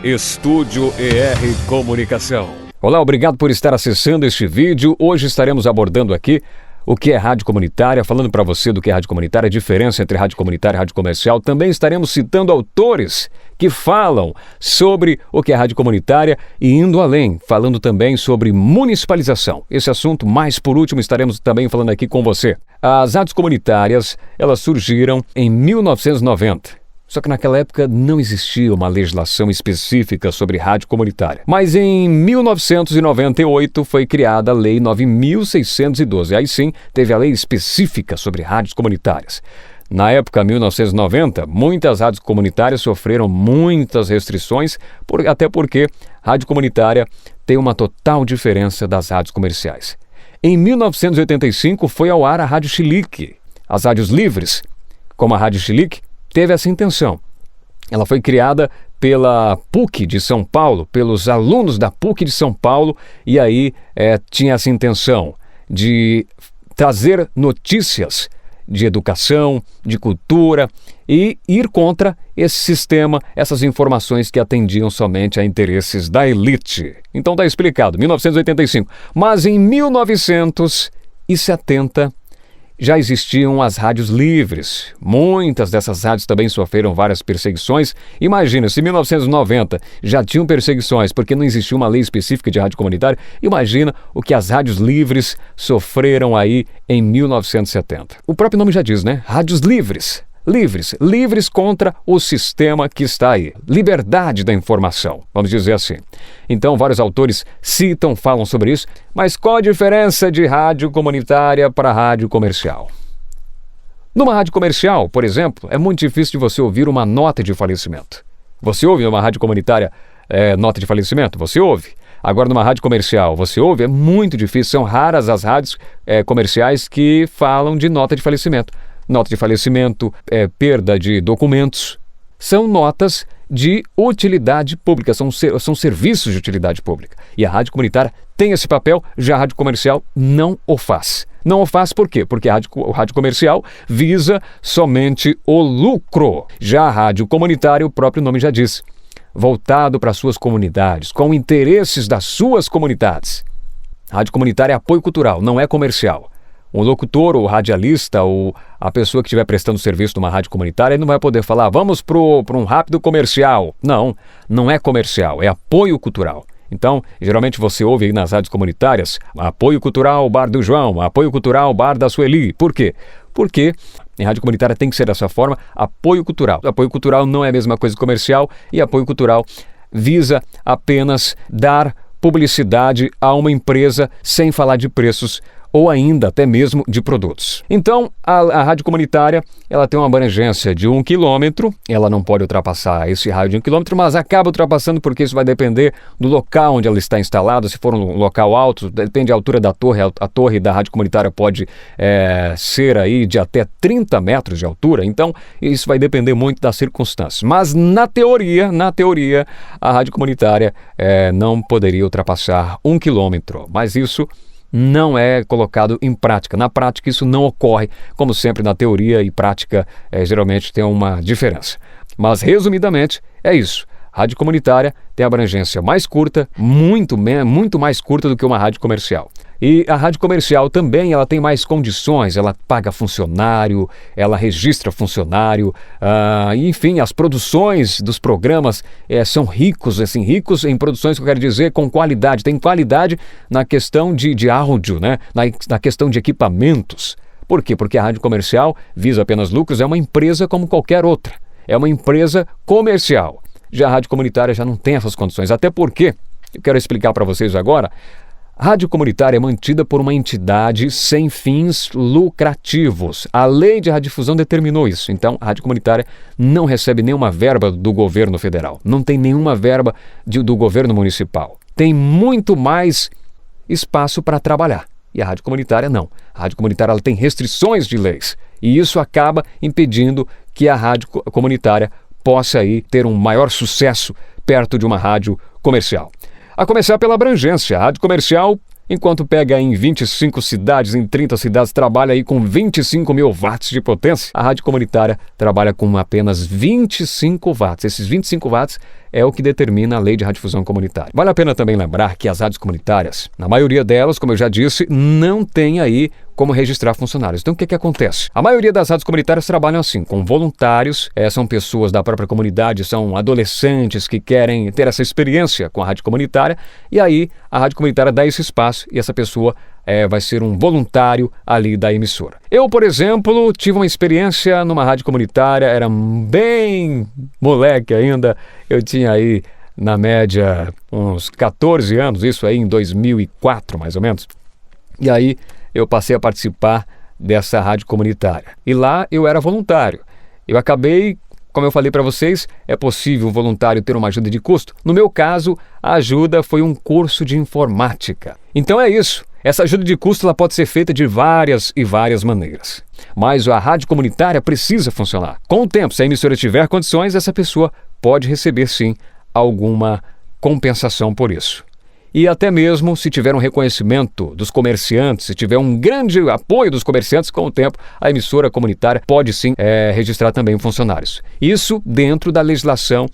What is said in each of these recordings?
Estúdio ER Comunicação. Olá, obrigado por estar acessando este vídeo. Hoje estaremos abordando aqui o que é rádio comunitária, falando para você do que é rádio comunitária, a diferença entre rádio comunitária e rádio comercial. Também estaremos citando autores que falam sobre o que é rádio comunitária e indo além, falando também sobre municipalização. Esse assunto, mais por último, estaremos também falando aqui com você. As rádios comunitárias, elas surgiram em 1990. Só que naquela época não existia uma legislação específica sobre rádio comunitária. Mas em 1998 foi criada a Lei 9.612. Aí sim, teve a lei específica sobre rádios comunitárias. Na época, 1990, muitas rádios comunitárias sofreram muitas restrições, até porque rádio comunitária tem uma total diferença das rádios comerciais. Em 1985 foi ao ar a Rádio Chilique. As rádios livres, como a Rádio Chilique, teve essa intenção. Ela foi criada pela PUC de São Paulo, pelos alunos da PUC de São Paulo, e aí tinha essa intenção de trazer notícias de educação, de cultura e ir contra esse sistema, essas informações que atendiam somente a interesses da elite. Então está explicado, 1985. Mas em 1970 já existiam as rádios livres. Muitas dessas rádios também sofreram várias perseguições. Imagina, se em 1990 já tinham perseguições porque não existia uma lei específica de rádio comunitária, imagina o que as rádios livres sofreram aí em 1970. O próprio nome já diz, né? Rádios livres. Livres contra o sistema que está aí. Liberdade da informação, vamos dizer assim. Então, vários autores citam, falam sobre isso. Mas qual a diferença de rádio comunitária para rádio comercial? Numa rádio comercial, por exemplo, é muito difícil de você ouvir uma nota de falecimento. Você ouve numa rádio comunitária nota de falecimento? Você ouve. Agora, numa rádio comercial, você ouve? É muito difícil. São raras as rádios comerciais que falam de nota de falecimento. Nota de falecimento, perda de documentos, são notas de utilidade pública, são serviços de utilidade pública. E a rádio comunitária tem esse papel, já a rádio comercial não o faz. Não o faz por quê? Porque a rádio comercial visa somente o lucro. Já a rádio comunitária, o próprio nome já diz, voltado para suas comunidades, com interesses das suas comunidades. A rádio comunitária é apoio cultural, não é comercial. O locutor, o radialista, ou a pessoa que estiver prestando serviço numa rádio comunitária, ele não vai poder falar, vamos para um rápido comercial. Não é comercial, é apoio cultural. Então, geralmente você ouve aí nas rádios comunitárias, apoio cultural Bar do João, apoio cultural Bar da Sueli. Por quê? Porque em rádio comunitária tem que ser dessa forma, apoio cultural. Apoio cultural não é a mesma coisa que comercial, e apoio cultural visa apenas dar publicidade a uma empresa sem falar de preços ou ainda até mesmo de produtos. Então, a rádio comunitária, ela tem uma abrangência de 1 quilômetro, ela não pode ultrapassar esse raio de 1 quilômetro, mas acaba ultrapassando porque isso vai depender do local onde ela está instalada. Se for um local alto, depende da altura da torre, a torre da rádio comunitária pode ser aí de até 30 metros de altura, então isso vai depender muito das circunstâncias. Mas na teoria, a rádio comunitária não poderia ultrapassar 1 quilômetro, mas isso não é colocado em prática. Na prática isso não ocorre, como sempre na teoria e prática geralmente tem uma diferença. Mas resumidamente é isso. Rádio comunitária tem abrangência mais curta, muito mais curta do que uma rádio comercial. E a rádio comercial também ela tem mais condições, ela paga funcionário, ela registra funcionário, enfim, as produções dos programas são ricos em produções, que eu quero dizer, com qualidade. Tem qualidade na questão de áudio, né? Na questão de equipamentos. Por quê? Porque a rádio comercial visa apenas lucros, é uma empresa como qualquer outra. É uma empresa comercial. Já a rádio comunitária já não tem essas condições, até porque, eu quero explicar para vocês agora, a rádio comunitária é mantida por uma entidade sem fins lucrativos. A lei de radiodifusão determinou isso. Então, a rádio comunitária não recebe nenhuma verba do governo federal, não tem nenhuma verba do governo municipal. Tem muito mais espaço para trabalhar. E a rádio comunitária não. A rádio comunitária ela tem restrições de leis. E isso acaba impedindo que a rádio comunitária possa aí ter um maior sucesso perto de uma rádio comercial. A começar pela abrangência. A rádio comercial, enquanto pega em 25 cidades, em 30 cidades, trabalha aí com 25 mil watts de potência. A rádio comunitária trabalha com apenas 25 watts. Esses 25 watts é o que determina a lei de radiodifusão comunitária. Vale a pena também lembrar que as rádios comunitárias, na maioria delas, como eu já disse, não tem aí como registrar funcionários. Então, o que acontece? A maioria das rádios comunitárias trabalham assim, com voluntários, são pessoas da própria comunidade, são adolescentes que querem ter essa experiência com a rádio comunitária, e aí a rádio comunitária dá esse espaço e essa pessoa vai ser um voluntário ali da emissora. Eu, por exemplo, tive uma experiência numa rádio comunitária, era bem moleque ainda, eu tinha aí, na média, uns 14 anos, isso aí em 2004, mais ou menos, e aí eu passei a participar dessa rádio comunitária. E lá eu era voluntário. Eu acabei, como eu falei para vocês, é possível um voluntário ter uma ajuda de custo. No meu caso, a ajuda foi um curso de informática. Então é isso. Essa ajuda de custo ela pode ser feita de várias e várias maneiras. Mas a rádio comunitária precisa funcionar. Com o tempo, se a emissora tiver condições, essa pessoa pode receber sim alguma compensação por isso. E até mesmo se tiver um reconhecimento dos comerciantes, se tiver um grande apoio dos comerciantes, com o tempo a emissora comunitária pode sim registrar também funcionários. Isso dentro da legislação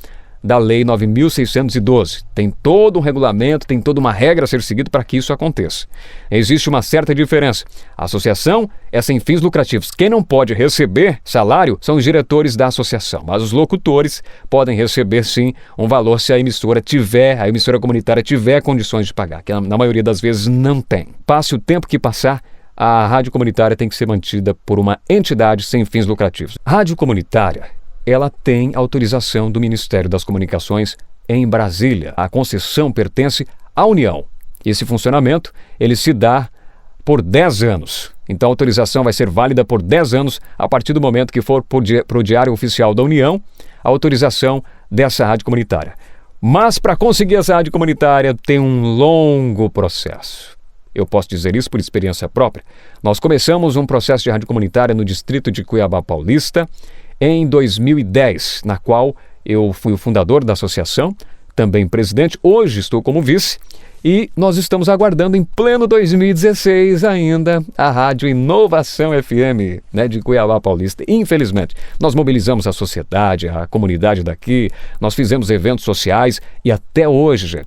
da Lei 9.612. Tem todo um regulamento, tem toda uma regra a ser seguida para que isso aconteça. Existe uma certa diferença. A associação é sem fins lucrativos. Quem não pode receber salário são os diretores da associação, mas os locutores podem receber sim um valor se a emissora comunitária tiver condições de pagar, que na maioria das vezes não tem. Passe o tempo que passar, a rádio comunitária tem que ser mantida por uma entidade sem fins lucrativos. Rádio comunitária, ela tem autorização do Ministério das Comunicações em Brasília. A concessão pertence à União. Esse funcionamento, ele se dá por 10 anos. Então a autorização vai ser válida por 10 anos a partir do momento que for para o Diário Oficial da União a autorização dessa rádio comunitária. Mas para conseguir essa rádio comunitária tem um longo processo. Eu posso dizer isso por experiência própria. Nós começamos um processo de rádio comunitária no distrito de Cuiabá Paulista, em 2010, na qual eu fui o fundador da associação, também presidente, hoje estou como vice, e nós estamos aguardando em pleno 2016 ainda a Rádio Inovação FM, de Cuiabá Paulista. Infelizmente, nós mobilizamos a sociedade, a comunidade daqui, nós fizemos eventos sociais e até hoje,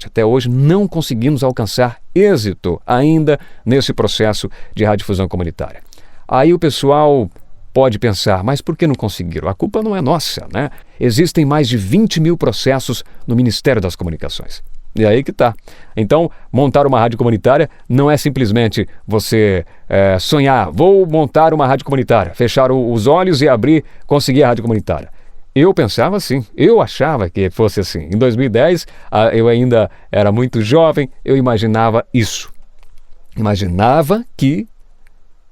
não conseguimos alcançar êxito ainda nesse processo de radiodifusão comunitária. Aí o pessoal pode pensar, mas por que não conseguiram? A culpa não é nossa, né? Existem mais de 20 mil processos no Ministério das Comunicações. E aí que tá. Então, montar uma rádio comunitária não é simplesmente você sonhar, vou montar uma rádio comunitária, fechar os olhos e conseguir a rádio comunitária. Eu pensava assim, eu achava que fosse assim. Em 2010, eu ainda era muito jovem, eu imaginava isso. Imaginava que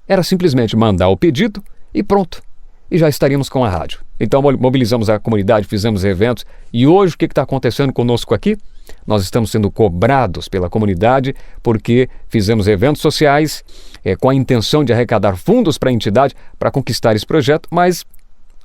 era simplesmente mandar o pedido e pronto, e já estaríamos com a rádio. Então mobilizamos a comunidade, fizemos eventos, e hoje o que está acontecendo conosco aqui? Nós estamos sendo cobrados pela comunidade porque fizemos eventos sociais com a intenção de arrecadar fundos para a entidade para conquistar esse projeto, mas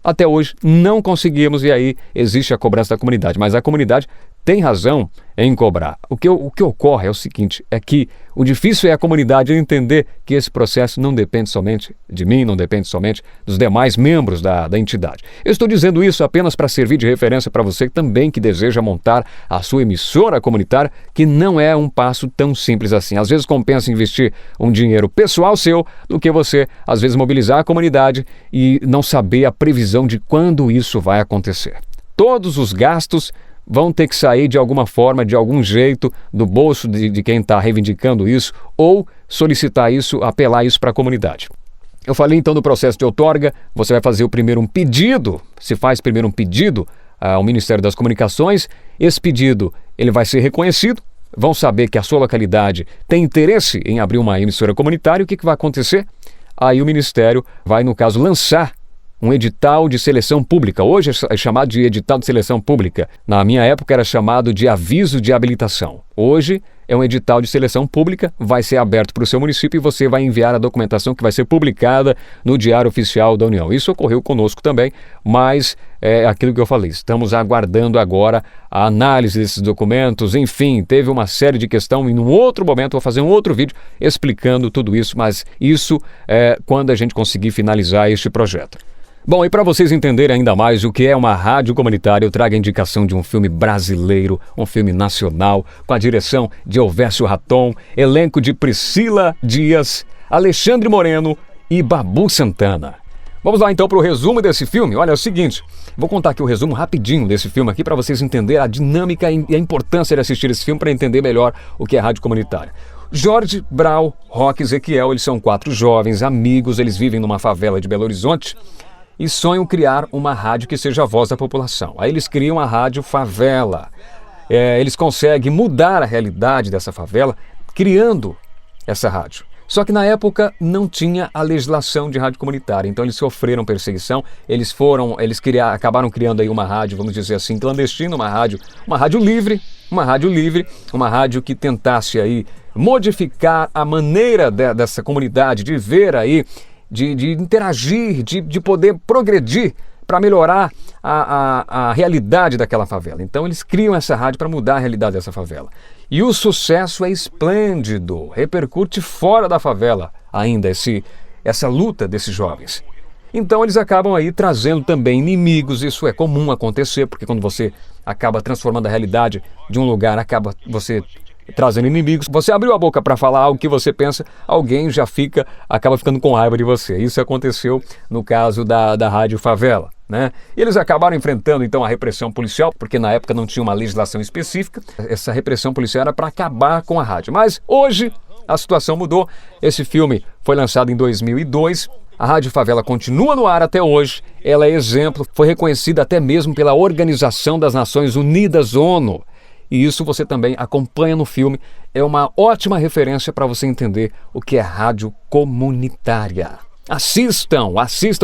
até hoje não conseguimos, e aí existe a cobrança da comunidade, mas a comunidade tem razão em cobrar. O que ocorre é o seguinte, é que o difícil é a comunidade entender que esse processo não depende somente de mim, não depende somente dos demais membros da entidade. Eu estou dizendo isso apenas para servir de referência para você também que deseja montar a sua emissora comunitária, que não é um passo tão simples assim. Às vezes compensa investir um dinheiro pessoal seu do que você, às vezes, mobilizar a comunidade e não saber a previsão de quando isso vai acontecer. Todos os gastos vão ter que sair de alguma forma, de algum jeito, do bolso de quem está reivindicando isso, ou solicitar isso, apelar isso para a comunidade. Eu falei então do processo de outorga, você vai fazer um pedido, se faz primeiro um pedido ao Ministério das Comunicações, esse pedido ele vai ser reconhecido, vão saber que a sua localidade tem interesse em abrir uma emissora comunitária, o que vai acontecer? Aí o Ministério vai, no caso, lançar um edital de seleção pública. Hoje é chamado de edital de seleção pública. Na minha época era chamado de aviso de habilitação. Hoje é um edital de seleção pública, vai ser aberto para o seu município e você vai enviar a documentação que vai ser publicada no Diário Oficial da União. Isso ocorreu conosco também, mas é aquilo que eu falei. Estamos aguardando agora a análise desses documentos. Enfim, teve uma série de questões e num outro momento vou fazer um outro vídeo explicando tudo isso, mas isso é quando a gente conseguir finalizar este projeto. Bom, e para vocês entenderem ainda mais o que é uma rádio comunitária, eu trago a indicação de um filme brasileiro, um filme nacional, com a direção de Elvésio Raton, elenco de Priscila Dias, Alexandre Moreno e Babu Santana. Vamos lá então para o resumo desse filme. Olha, é o seguinte, vou contar aqui o resumo rapidinho desse filme aqui para vocês entenderem a dinâmica e a importância de assistir esse filme para entender melhor o que é rádio comunitária. Jorge, Brau, Roque e Ezequiel, eles são 4 jovens amigos, eles vivem numa favela de Belo Horizonte e sonham criar uma rádio que seja a voz da população. Aí eles criam a Rádio Favela. Eles conseguem mudar a realidade dessa favela criando essa rádio. Só que na época não tinha a legislação de rádio comunitária, então eles sofreram perseguição, acabaram criando aí uma rádio, vamos dizer assim, clandestina, uma rádio livre, uma rádio que tentasse aí modificar a maneira dessa comunidade de ver aí, de interagir, de poder progredir para melhorar a realidade daquela favela. Então eles criam essa rádio para mudar a realidade dessa favela. E o sucesso é esplêndido, repercute fora da favela ainda essa luta desses jovens. Então eles acabam aí trazendo também inimigos, isso é comum acontecer, porque quando você acaba transformando a realidade de um lugar, acaba você trazendo inimigos. Você abriu a boca para falar algo que você pensa, alguém já acaba ficando com raiva de você. Isso aconteceu no caso da Rádio Favela, né? E eles acabaram enfrentando então a repressão policial, porque na época não tinha uma legislação específica. Essa repressão policial era para acabar com a rádio. Mas hoje a situação mudou. Esse filme foi lançado em 2002. A Rádio Favela continua no ar até hoje. Ela é exemplo, foi reconhecida até mesmo pela Organização das Nações Unidas, ONU. E isso você também acompanha no filme. É uma ótima referência para você entender o que é rádio comunitária. Assistam,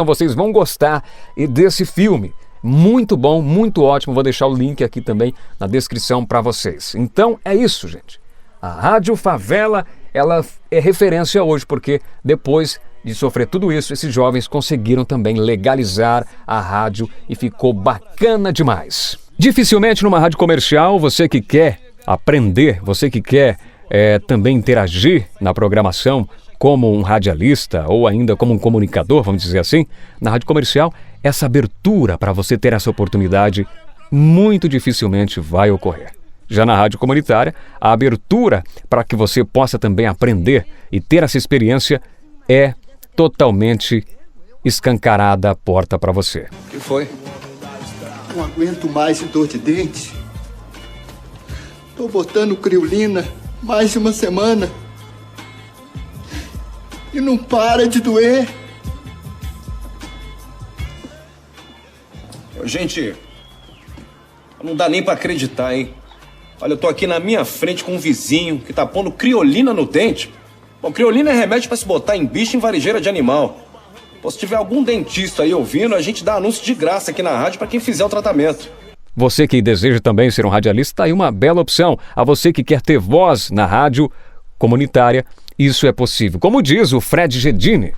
vocês vão gostar desse filme. Muito bom, muito ótimo. Vou deixar o link aqui também na descrição para vocês. Então é isso, gente. A Rádio Favela, ela é referência hoje, porque depois de sofrer tudo isso, esses jovens conseguiram também legalizar a rádio e ficou bacana demais. Dificilmente numa rádio comercial, você que quer aprender, você que quer também interagir na programação como um radialista ou ainda como um comunicador, vamos dizer assim, na rádio comercial, essa abertura para você ter essa oportunidade muito dificilmente vai ocorrer. Já na rádio comunitária, a abertura para que você possa também aprender e ter essa experiência é totalmente escancarada a porta para você. O que foi? Não aguento mais de dor de dente. Tô botando criolina mais de uma semana. E não para de doer. Gente, não dá nem pra acreditar, hein? Olha, eu tô aqui na minha frente com um vizinho que tá pondo criolina no dente. Bom, criolina é remédio pra se botar em bicho em varejeira de animal. Pô, se tiver algum dentista aí ouvindo, a gente dá anúncio de graça aqui na rádio para quem fizer o tratamento. Você que deseja também ser um radialista, está aí uma bela opção. A você que quer ter voz na rádio comunitária, isso é possível. Como diz o Fred Gedini.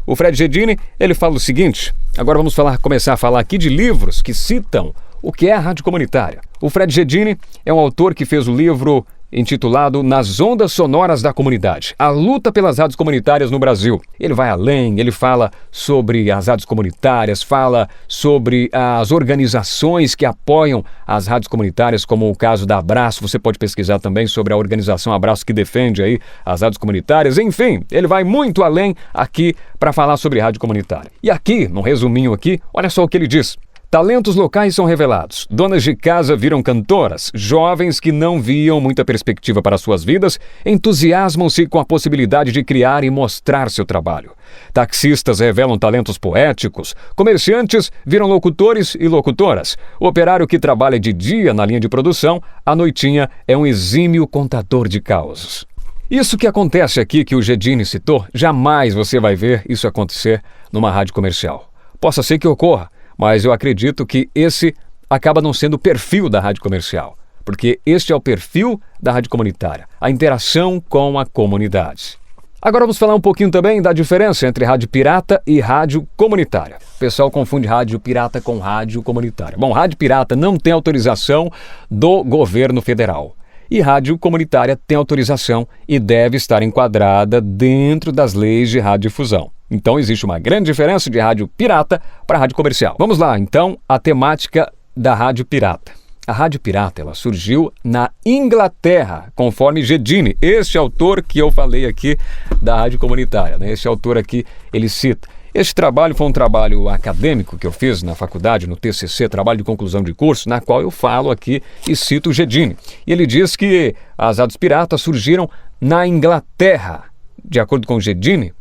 O Fred Gedini, ele fala o seguinte, agora vamos começar a falar aqui de livros que citam o que é a rádio comunitária. O Fred Gedini é um autor que fez o livro intitulado Nas Ondas Sonoras da Comunidade, a luta pelas rádios comunitárias no Brasil. Ele vai além, ele fala sobre as rádios comunitárias, fala sobre as organizações que apoiam as rádios comunitárias, como o caso da Abraço. Você pode pesquisar também sobre a organização Abraço que defende aí as rádios comunitárias. Enfim, ele vai muito além aqui para falar sobre rádio comunitária. E aqui, num resuminho aqui, olha só o que ele diz. Talentos locais são revelados, donas de casa viram cantoras, jovens que não viam muita perspectiva para suas vidas entusiasmam-se com a possibilidade de criar e mostrar seu trabalho. Taxistas revelam talentos poéticos, comerciantes viram locutores e locutoras. O operário que trabalha de dia na linha de produção, à noitinha é um exímio contador de causos. Isso que acontece aqui, que o Gedini citou, jamais você vai ver isso acontecer numa rádio comercial. Possa ser que ocorra, mas eu acredito que esse acaba não sendo o perfil da rádio comercial, porque este é o perfil da rádio comunitária, a interação com a comunidade. Agora vamos falar um pouquinho também da diferença entre rádio pirata e rádio comunitária. O pessoal confunde rádio pirata com rádio comunitária. Bom, rádio pirata não tem autorização do governo federal. E rádio comunitária tem autorização e deve estar enquadrada dentro das leis de radiodifusão. Então existe uma grande diferença de rádio pirata para rádio comercial. Vamos lá, então, a temática da rádio pirata. A rádio pirata, ela surgiu na Inglaterra, conforme Gedini, este autor que eu falei aqui da rádio comunitária, né? Este autor aqui, ele cita. Este trabalho foi um trabalho acadêmico que eu fiz na faculdade, no TCC, trabalho de conclusão de curso, na qual eu falo aqui e cito o Gedini. E ele diz que as rádios piratas surgiram na Inglaterra. De acordo com o Gedini,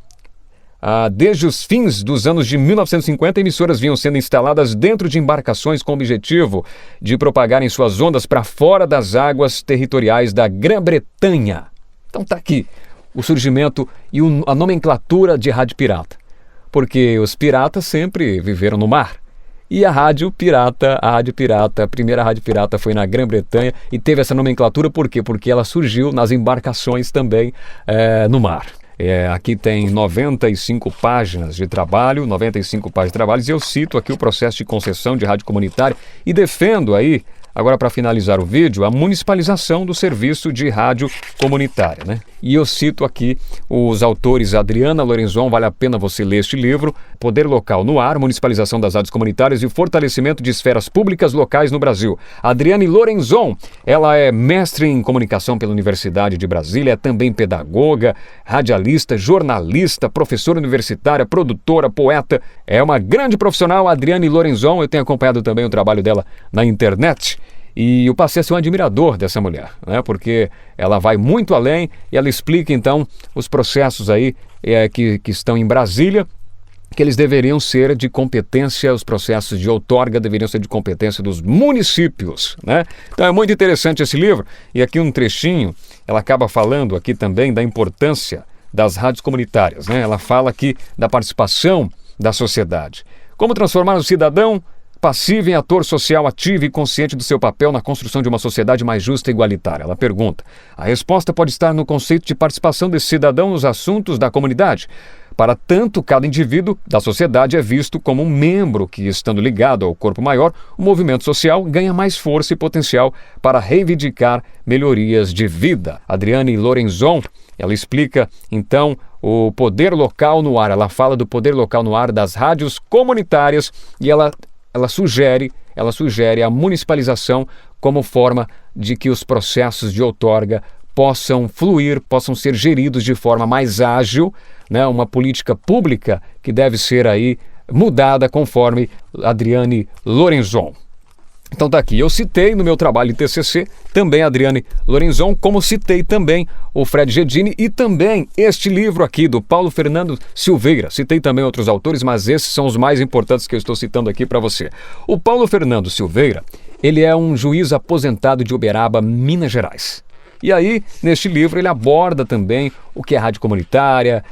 desde os fins dos anos de 1950, emissoras vinham sendo instaladas dentro de embarcações com o objetivo de propagarem suas ondas para fora das águas territoriais da Grã-Bretanha. Então tá aqui o surgimento e a nomenclatura de rádio pirata. Porque os piratas sempre viveram no mar. E a primeira rádio pirata foi na Grã-Bretanha e teve essa nomenclatura por quê? Porque ela surgiu nas embarcações também no mar. Aqui tem 95 páginas de trabalho, e eu cito aqui o processo de concessão de rádio comunitária e defendo aí, agora para finalizar o vídeo, a municipalização do serviço de rádio comunitária, né? E eu cito aqui os autores Adriana Lorenzon, vale a pena você ler este livro, Poder Local no Ar, Municipalização das Rádios Comunitárias e Fortalecimento de Esferas Públicas Locais no Brasil. Adriane Lorenzon, ela é mestre em comunicação pela Universidade de Brasília, é também pedagoga, radialista, jornalista, professora universitária, produtora, poeta, é uma grande profissional, Adriane Lorenzon, eu tenho acompanhado também o trabalho dela na internet. E eu passei a ser um admirador dessa mulher, né? Porque ela vai muito além e ela explica então os processos aí que estão em Brasília, que eles deveriam ser de competência, os processos de outorga deveriam ser de competência dos municípios, né? Então é muito interessante esse livro e aqui um trechinho, ela acaba falando aqui também da importância das rádios comunitárias, né? Ela fala aqui da participação da sociedade. Como transformar o cidadão passivo em ator social ativo e consciente do seu papel na construção de uma sociedade mais justa e igualitária? Ela pergunta. A resposta pode estar no conceito de participação desse cidadão nos assuntos da comunidade. Para tanto, cada indivíduo da sociedade é visto como um membro que, estando ligado ao corpo maior, o movimento social ganha mais força e potencial para reivindicar melhorias de vida. Adriane Lorenzon, ela explica, então, o poder local no ar. Ela fala do poder local no ar das rádios comunitárias e ela sugere a municipalização como forma de que os processos de outorga possam fluir, possam ser geridos de forma mais ágil, né? Uma política pública que deve ser aí mudada conforme Adriane Lorenzon. Então tá aqui, eu citei no meu trabalho em TCC também a Adriane Lorenzon, como citei também o Fred Gedini e também este livro aqui do Paulo Fernando Silveira. Citei também outros autores, mas esses são os mais importantes que eu estou citando aqui para você. O Paulo Fernando Silveira, ele é um juiz aposentado de Uberaba, Minas Gerais. E aí, neste livro, ele aborda também o que é rádio comunitária,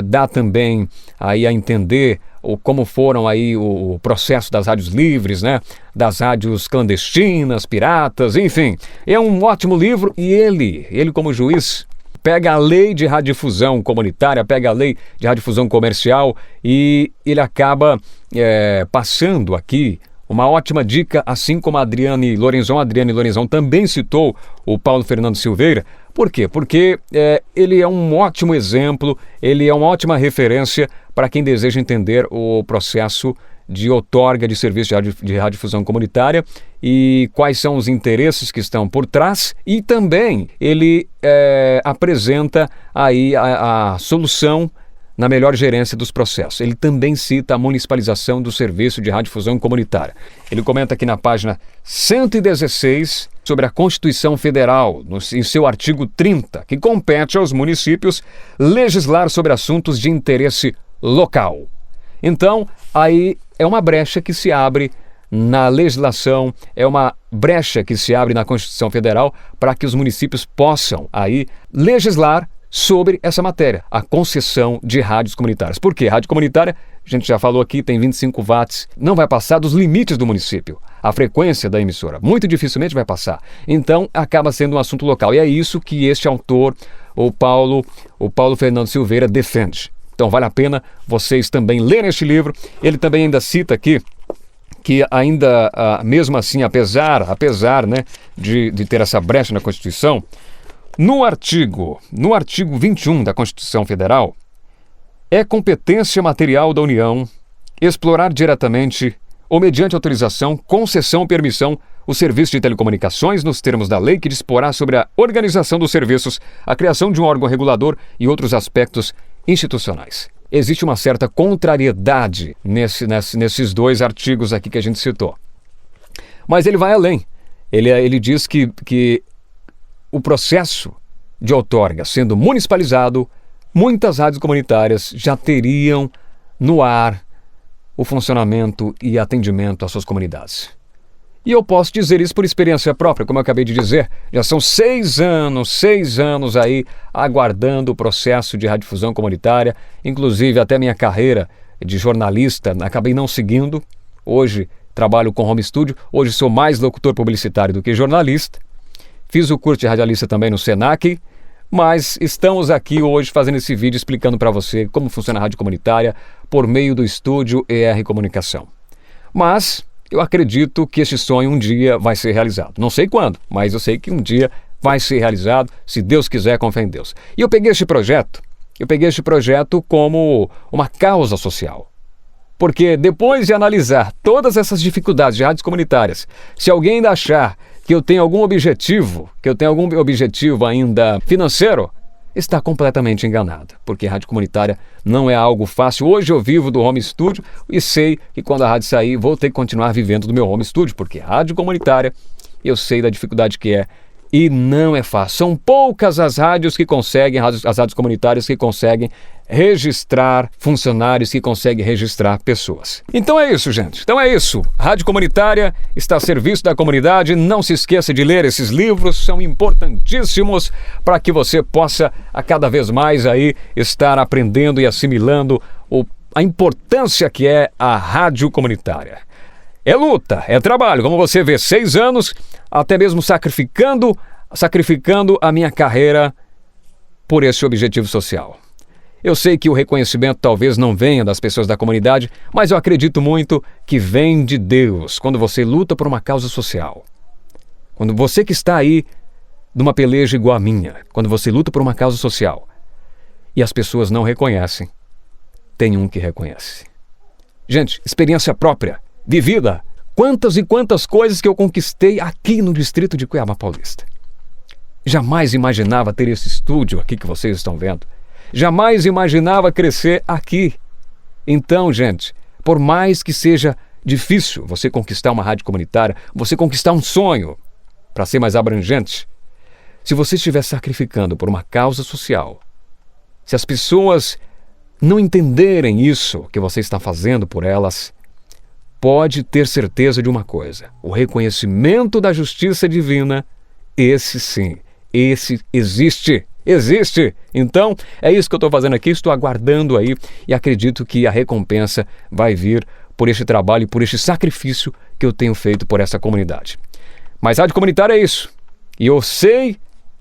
dá também aí a entender como foram aí o processo das rádios livres, né? Das rádios clandestinas, piratas, enfim. É um ótimo livro e ele como juiz pega a lei de radiodifusão comunitária, pega a lei de radiodifusão comercial e ele acaba passando aqui uma ótima dica, assim como a Adriane Lorenzon também citou o Paulo Fernando Silveira. Por quê? Porque ele é um ótimo exemplo, ele é uma ótima referência para quem deseja entender o processo de outorga de serviço de radiodifusão comunitária e quais são os interesses que estão por trás. E também ele apresenta aí a solução na melhor gerência dos processos. Ele também cita a municipalização do serviço de radiodifusão comunitária. Ele comenta aqui na página 116 sobre a Constituição Federal, em seu artigo 30, que compete aos municípios legislar sobre assuntos de interesse local. Então, aí é uma brecha que se abre na legislação, é uma brecha que se abre na Constituição Federal para que os municípios possam aí legislar sobre essa matéria, a concessão de rádios comunitárias. Por quê? Rádio comunitária, a gente já falou aqui, tem 25 watts, não vai passar dos limites do município. A frequência da emissora, muito dificilmente vai passar. Então, acaba sendo um assunto local. E é isso que este autor, o Paulo Fernando Silveira, defende. Então, vale a pena vocês também lerem este livro. Ele também ainda cita aqui que ainda, mesmo assim, apesar né, de ter essa brecha na Constituição, no artigo 21 da Constituição Federal, É competência material da União explorar diretamente ou mediante autorização, concessão ou permissão o serviço de telecomunicações nos termos da lei que disporá sobre a organização dos serviços, a criação de um órgão regulador e outros aspectos institucionais. Existe uma certa contrariedade nesses dois artigos aqui que a gente citou. Mas ele vai além. Ele diz que o processo de outorga sendo municipalizado, muitas rádios comunitárias já teriam no ar o funcionamento e atendimento às suas comunidades. E eu posso dizer isso por experiência própria, como eu acabei de dizer. Já são 6 anos aí aguardando o processo de radiodifusão comunitária. Inclusive até minha carreira de jornalista acabei não seguindo. Hoje trabalho com home studio, hoje sou mais locutor publicitário do que jornalista. Fiz o curso de radialista também no Senac, mas estamos aqui hoje fazendo esse vídeo explicando para você como funciona a rádio comunitária por meio do estúdio ER Comunicação. Mas eu acredito que esse sonho um dia vai ser realizado. Não sei quando, mas eu sei que um dia vai ser realizado, se Deus quiser, com fé em Deus. E eu peguei este projeto como uma causa social. Porque depois de analisar todas essas dificuldades de rádios comunitárias, se alguém ainda achar que eu tenho algum objetivo ainda financeiro, está completamente enganado, porque rádio comunitária não é algo fácil. Hoje eu vivo do home studio e sei que quando a rádio sair vou ter que continuar vivendo do meu home studio, porque rádio comunitária eu sei da dificuldade que é e não é fácil. São poucas as rádios que conseguem, as rádios comunitárias que conseguem registrar funcionários, que conseguem registrar pessoas. Então é isso, gente. Então é isso. Rádio comunitária está a serviço da comunidade. Não se esqueça de ler esses livros, são importantíssimos para que você possa a cada vez mais aí estar aprendendo e assimilando a importância que é a rádio comunitária. É luta, é trabalho, como você vê, 6 anos, até mesmo sacrificando a minha carreira por esse objetivo social. Eu sei que o reconhecimento talvez não venha das pessoas da comunidade, mas eu acredito muito que vem de Deus, quando você luta por uma causa social. Quando você que está aí numa peleja igual a minha, quando você luta por uma causa social e as pessoas não reconhecem, tem um que reconhece. Gente, experiência própria, vivida. Quantas e quantas coisas que eu conquistei aqui no distrito de Cuiabá Paulista. Jamais imaginava ter esse estúdio aqui que vocês estão vendo. Jamais imaginava crescer aqui. Então, gente, por mais que seja difícil você conquistar uma rádio comunitária, você conquistar um sonho, para ser mais abrangente, se você estiver sacrificando por uma causa social, se as pessoas não entenderem isso que você está fazendo por elas, pode ter certeza de uma coisa: o reconhecimento da justiça divina, esse sim, esse existe. Então, é isso que eu estou fazendo aqui, estou aguardando aí e acredito que a recompensa vai vir por este trabalho e por este sacrifício que eu tenho feito por essa comunidade. Mas rádio comunitária é isso. E eu sei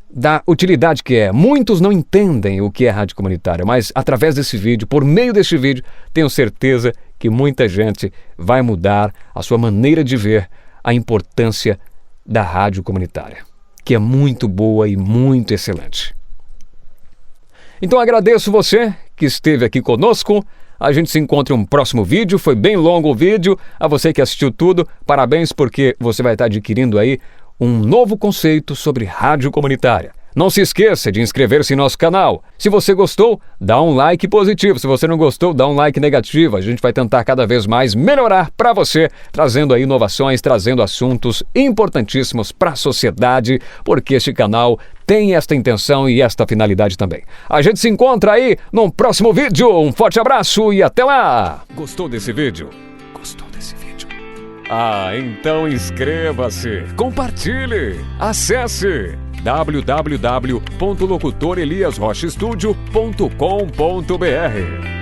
da utilidade que é. Muitos não entendem o que é rádio comunitária, mas através desse vídeo, por meio deste vídeo, tenho certeza que muita gente vai mudar a sua maneira de ver a importância da rádio comunitária, que é muito boa e muito excelente. Então agradeço você que esteve aqui conosco. A gente se encontra em um próximo vídeo. Foi bem longo o vídeo. A você que assistiu tudo, parabéns, porque você vai estar adquirindo aí um novo conceito sobre rádio comunitária. Não se esqueça de inscrever-se em nosso canal. Se você gostou, dá um like positivo. Se você não gostou, dá um like negativo. A gente vai tentar cada vez mais melhorar para você, trazendo aí inovações, trazendo assuntos importantíssimos para a sociedade, porque este canal tem esta intenção e esta finalidade também. A gente se encontra aí num próximo vídeo. Um forte abraço e até lá! Gostou desse vídeo? Então inscreva-se, compartilhe, acesse www.locutoreliasrochastudio.com.br.